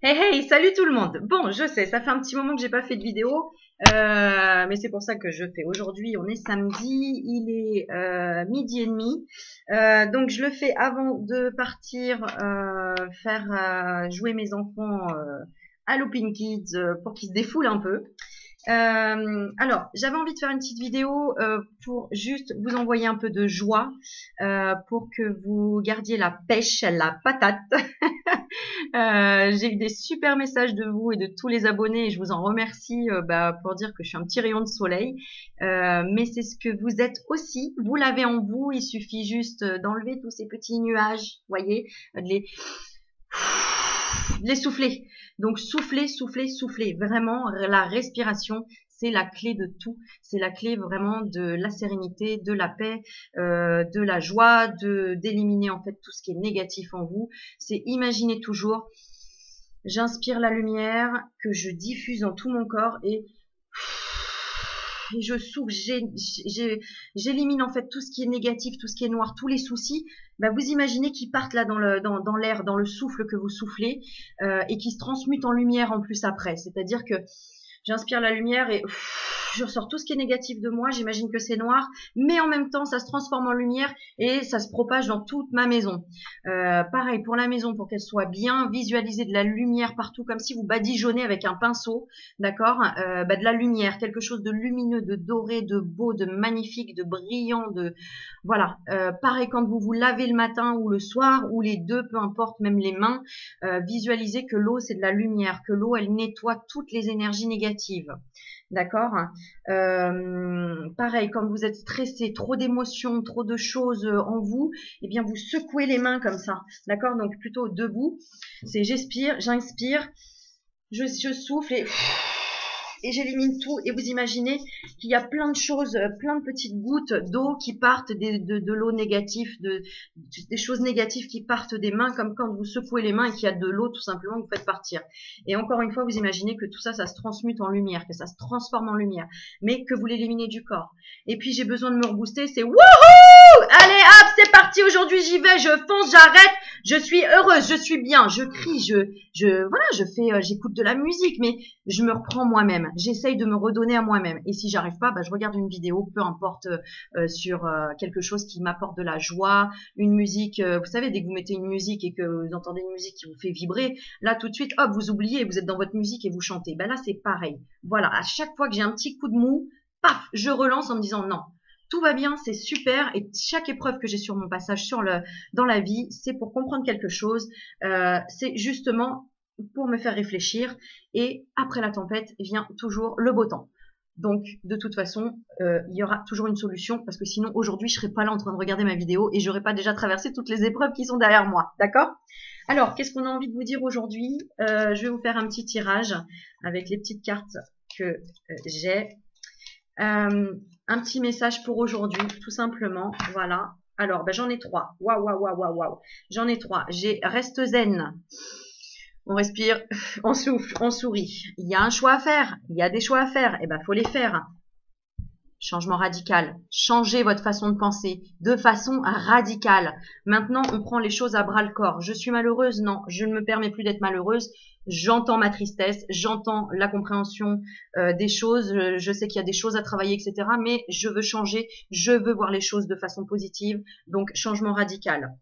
Hey hey, salut tout le monde. Bon, je sais, ça fait un petit moment que j'ai pas fait de vidéo, mais c'est pour ça que je fais. Aujourd'hui, on est samedi, il est midi et demi, donc je le fais avant de partir faire jouer mes enfants à Looping Kids pour qu'ils se défoulent un peu. Alors, j'avais envie de faire une petite vidéo pour juste vous envoyer un peu de joie, pour que vous gardiez la pêche, la patate. J'ai eu des super messages de vous et de tous les abonnés et je vous en remercie pour dire que je suis un petit rayon de soleil. Mais c'est ce que vous êtes aussi. Vous l'avez en vous. Il suffit juste d'enlever tous ces petits nuages, voyez, de les souffler. Donc souffler, souffler, souffler. Vraiment, la respiration, c'est la clé de tout. C'est la clé vraiment de la sérénité, de la paix, de la joie, d'éliminer en fait tout ce qui est négatif en vous. C'est imaginer toujours, j'inspire la lumière que je diffuse dans tout mon corps et je souffle, j'élimine en fait tout ce qui est négatif, tout ce qui est noir, tous les soucis. Bah, vous imaginez qu'ils partent là dans l'air, dans le souffle que vous soufflez, et qui se transmutent en lumière en plus après. C'est-à-dire que j'inspire la lumière et je ressors tout ce qui est négatif de moi. J'imagine que c'est noir, mais en même temps, ça se transforme en lumière et ça se propage dans toute ma maison. Pareil pour la maison, pour qu'elle soit bien, visualisez de la lumière partout, comme si vous badigeonnez avec un pinceau, d'accord, de la lumière, quelque chose de lumineux, de doré, de beau, de magnifique, de brillant, de voilà. Pareil quand vous vous lavez le matin ou le soir ou les deux, peu importe, même les mains, visualisez que l'eau c'est de la lumière, que l'eau elle nettoie toutes les énergies négatives. D'accord. Pareil, quand vous êtes stressé, trop d'émotions, trop de choses en vous, eh bien vous secouez les mains comme ça. D'accord. Donc plutôt debout. C'est j'expire, j'inspire, je souffle et j'élimine tout. Et vous imaginez qu'il y a plein de choses, plein de petites gouttes d'eau qui partent de l'eau négative, des choses négatives qui partent des mains, comme quand vous secouez les mains et qu'il y a de l'eau tout simplement que vous faites partir. Et encore une fois, vous imaginez que tout ça, ça se transmute en lumière, que ça se transforme en lumière, mais que vous l'éliminez du corps. Et puis j'ai besoin de me rebooster, c'est wouhou! Allez hop, c'est parti, aujourd'hui j'y vais, je fonce, j'arrête, je suis heureuse, je suis bien, je crie, voilà, je fais, j'écoute de la musique, mais je me reprends moi-même. J'essaye de me redonner à moi-même. Et si j'arrive pas, je regarde une vidéo, peu importe, sur quelque chose qui m'apporte de la joie, une musique. Vous savez, dès que vous mettez une musique et que vous entendez une musique qui vous fait vibrer, là tout de suite, hop, vous oubliez, vous êtes dans votre musique et vous chantez. Là c'est pareil. Voilà, à chaque fois que j'ai un petit coup de mou, paf, je relance en me disant non. Tout va bien, c'est super, et chaque épreuve que j'ai sur mon passage dans la vie, c'est pour comprendre quelque chose. C'est justement pour me faire réfléchir, et après la tempête vient toujours le beau temps. Donc de toute façon, il y aura toujours une solution, parce que sinon aujourd'hui je serais pas là en train de regarder ma vidéo et j'aurais pas déjà traversé toutes les épreuves qui sont derrière moi, d'accord? Alors qu'est-ce qu'on a envie de vous dire aujourd'hui? Je vais vous faire un petit tirage avec les petites cartes que j'ai. Un petit message pour aujourd'hui, tout simplement. Voilà. Alors, j'en ai 3. Waouh, waouh, waouh, waouh, waouh. J'en ai 3. J'ai reste zen. On respire, on souffle, on sourit. Il y a un choix à faire. Il y a des choix à faire. Eh faut les faire. Changement radical. Changez votre façon de penser de façon radicale. Maintenant, on prend les choses à bras le corps. Je suis malheureuse? Non, je ne me permets plus d'être malheureuse. J'entends ma tristesse, j'entends la compréhension des choses. Je sais qu'il y a des choses à travailler, etc. Mais je veux changer, je veux voir les choses de façon positive. Donc, changement radical.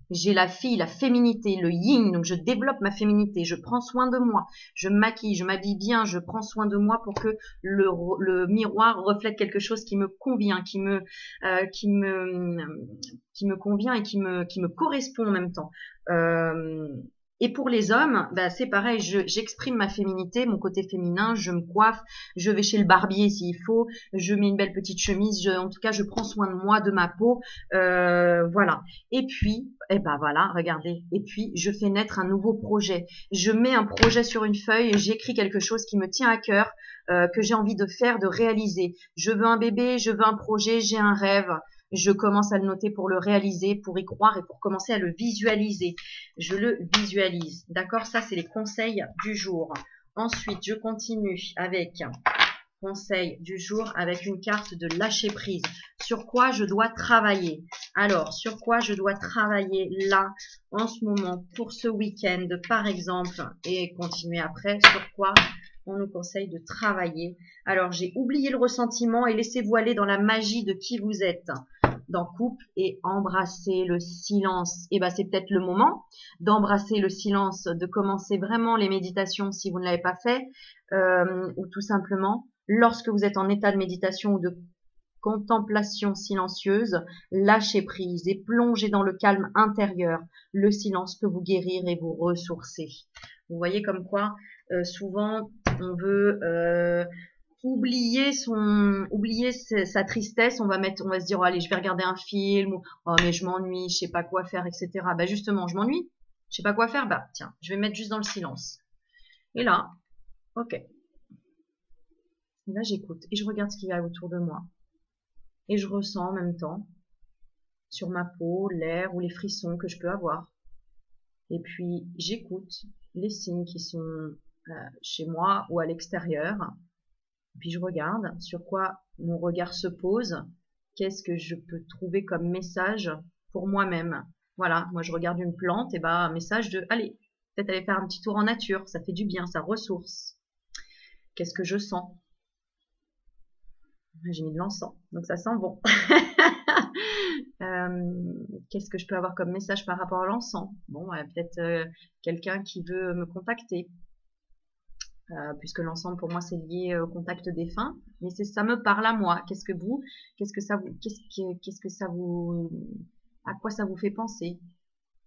J'ai la fille, la féminité, le yin, donc je développe ma féminité, je prends soin de moi, je me maquille, je m'habille bien, je prends soin de moi pour que le miroir reflète quelque chose qui me convient, qui me convient et qui me correspond en même temps. Et pour les hommes, c'est pareil, j'exprime ma féminité, mon côté féminin, je me coiffe, je vais chez le barbier s'il faut, je mets une belle petite chemise, en tout cas je prends soin de moi, de ma peau, voilà. Et puis, voilà, regardez, et puis je fais naître un nouveau projet. Je mets un projet sur une feuille et j'écris quelque chose qui me tient à cœur, que j'ai envie de faire, de réaliser. Je veux un bébé, je veux un projet, j'ai un rêve. Je commence à le noter pour le réaliser, pour y croire et pour commencer à le visualiser. Je le visualise. D'accord? Ça, c'est les conseils du jour. Ensuite, je continue avec conseil du jour avec une carte de lâcher prise. Sur quoi je dois travailler? Alors, sur quoi je dois travailler là, en ce moment, pour ce week-end, par exemple, et continuer après, sur quoi on nous conseille de travailler. Alors, j'ai oublié le ressentiment et laissez-vous aller dans la magie de qui vous êtes dans couple et embrasser le silence. Et ben, c'est peut-être le moment d'embrasser le silence, de commencer vraiment les méditations si vous ne l'avez pas fait, ou tout simplement, lorsque vous êtes en état de méditation ou de contemplation silencieuse, lâchez prise et plongez dans le calme intérieur. Le silence peut vous guérir et vous ressourcer. Vous voyez comme quoi, souvent, on veut oublier sa tristesse. On va se dire, oh, allez, je vais regarder un film, ou, oh, mais je m'ennuie, je sais pas quoi faire, etc. Bah, justement, je m'ennuie, je sais pas quoi faire, bah, tiens, je vais me mettre juste dans le silence. Et là, ok. Et là, j'écoute et je regarde ce qu'il y a autour de moi. Et je ressens en même temps, sur ma peau, l'air ou les frissons que je peux avoir. Et puis, j'écoute les signes qui sont chez moi ou à l'extérieur. Puis je regarde sur quoi mon regard se pose, qu'est-ce que je peux trouver comme message pour moi-même. Voilà, moi je regarde une plante, et bah un message de allez, peut-être aller faire un petit tour en nature, ça fait du bien, ça ressource. Qu'est-ce que je sens? J'ai mis de l'encens, donc ça sent bon. Qu'est-ce que je peux avoir comme message par rapport à l'encens? Bon, peut-être quelqu'un qui veut me contacter. Puisque l'ensemble pour moi c'est lié au contact défunt, mais ça me parle à moi. Qu'est-ce que ça vous, à quoi ça vous fait penser?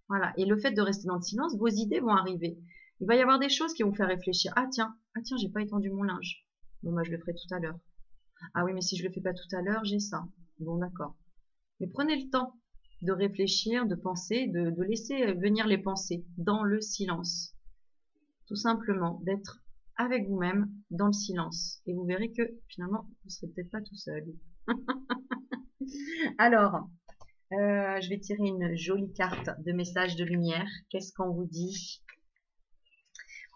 Voilà. Et le fait de rester dans le silence, vos idées vont arriver. Il va y avoir des choses qui vont faire réfléchir. Ah tiens, j'ai pas étendu mon linge. Bon bah je le ferai tout à l'heure. Ah oui, mais si je le fais pas tout à l'heure, j'ai ça. Bon d'accord. Mais prenez le temps de réfléchir, de penser, de laisser venir les pensées dans le silence. Tout simplement, d'être avec vous-même dans le silence. Et vous verrez que finalement, vous ne serez peut-être pas tout seul. Alors, je vais tirer une jolie carte de message de lumière. Qu'est-ce qu'on vous dit?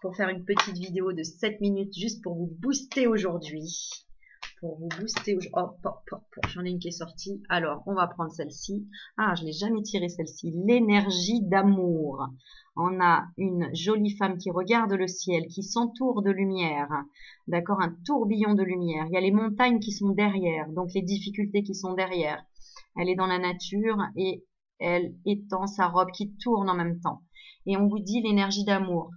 Pour faire une petite vidéo de 7 minutes juste pour vous booster aujourd'hui. Pour vous booster aujourd'hui. J'en ai une qui est sortie. Alors, on va prendre celle-ci. Ah, je ne l'ai jamais tirée celle-ci. L'énergie d'amour. On a une jolie femme qui regarde le ciel, qui s'entoure de lumière. D'accord, un tourbillon de lumière. Il y a les montagnes qui sont derrière, donc les difficultés qui sont derrière. Elle est dans la nature et elle étend sa robe qui tourne en même temps. Et on vous dit l'énergie d'amour.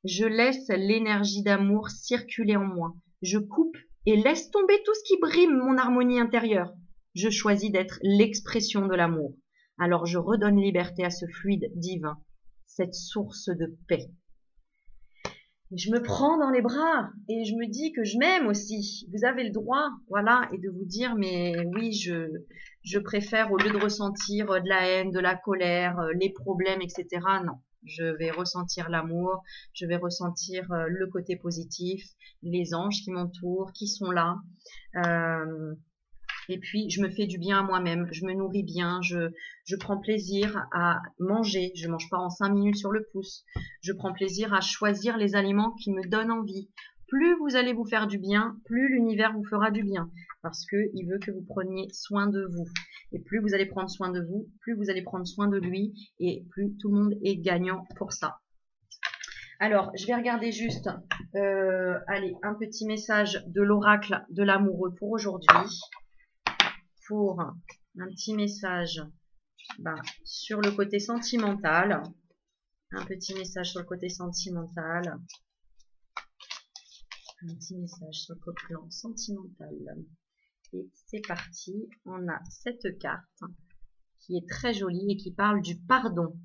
Je laisse l'énergie d'amour circuler en moi. Je coupe et laisse tomber tout ce qui brime mon harmonie intérieure. Je choisis d'être l'expression de l'amour. Alors je redonne liberté à ce fluide divin, cette source de paix. Et je me prends dans les bras et je me dis que je m'aime aussi. Vous avez le droit, voilà, et de vous dire, mais oui, je préfère, au lieu de ressentir de la haine, de la colère, les problèmes, etc., non. Je vais ressentir l'amour, je vais ressentir le côté positif, les anges qui m'entourent, qui sont là. Et puis, je me fais du bien à moi-même, je me nourris bien, je prends plaisir à manger, je mange pas en 5 minutes sur le pouce. Je prends plaisir à choisir les aliments qui me donnent envie. Plus vous allez vous faire du bien, plus l'univers vous fera du bien. Parce que il veut que vous preniez soin de vous. Et plus vous allez prendre soin de vous, plus vous allez prendre soin de lui, et plus tout le monde est gagnant pour ça. Alors, je vais regarder juste, allez, un petit message de l'oracle de l'amoureux pour aujourd'hui. Pour un petit message sur le côté sentimental. Un petit message sur le côté sentimental. Un petit message sur le plan sentimental. Et c'est parti. On a cette carte qui est très jolie et qui parle du pardon.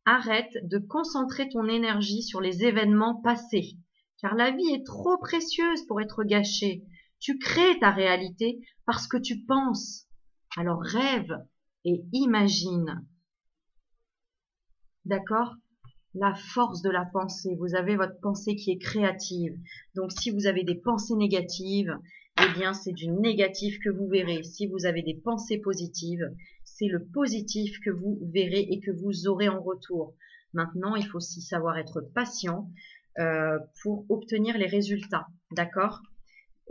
Arrête de concentrer ton énergie sur les événements passés, car la vie est trop précieuse pour être gâchée. Tu crées ta réalité parce que tu penses. Alors rêve et imagine. D'accord? La force de la pensée. Vous avez votre pensée qui est créative. Donc si vous avez des pensées négatives, eh bien c'est du négatif que vous verrez. Si vous avez des pensées positives, c'est le positif que vous verrez et que vous aurez en retour. Maintenant, il faut aussi savoir être patient pour obtenir les résultats. D'accord?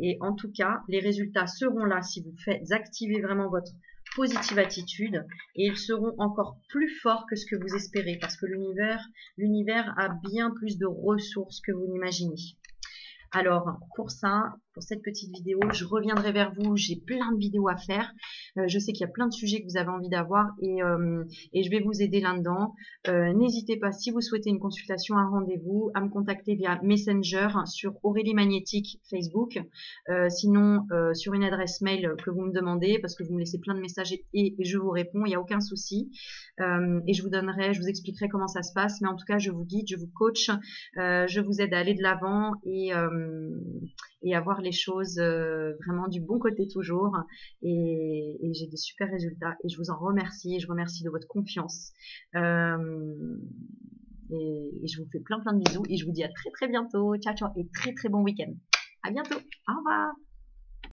Et en tout cas, les résultats seront là si vous faites activer vraiment votre positive attitude et ils seront encore plus forts que ce que vous espérez parce que l'univers a bien plus de ressources que vous n'imaginez. Alors, pour ça, pour cette petite vidéo, je reviendrai vers vous. J'ai plein de vidéos à faire. Je sais qu'il y a plein de sujets que vous avez envie d'avoir et je vais vous aider là-dedans. N'hésitez pas, si vous souhaitez une consultation, un rendez-vous, à me contacter via Messenger sur Aurélie Magnétique Facebook. Sinon, sur une adresse mail que vous me demandez parce que vous me laissez plein de messages et je vous réponds. Il n'y a aucun souci. Et je vous expliquerai comment ça se passe. Mais en tout cas, je vous guide, je vous coach, je vous aide à aller de l'avant et à voir les choses vraiment du bon côté toujours. Et j'ai des super résultats et je vous en remercie et je remercie de votre confiance. Et je vous fais plein de bisous et je vous dis à très très bientôt. Ciao ciao et très très bon week-end. À bientôt. Au revoir.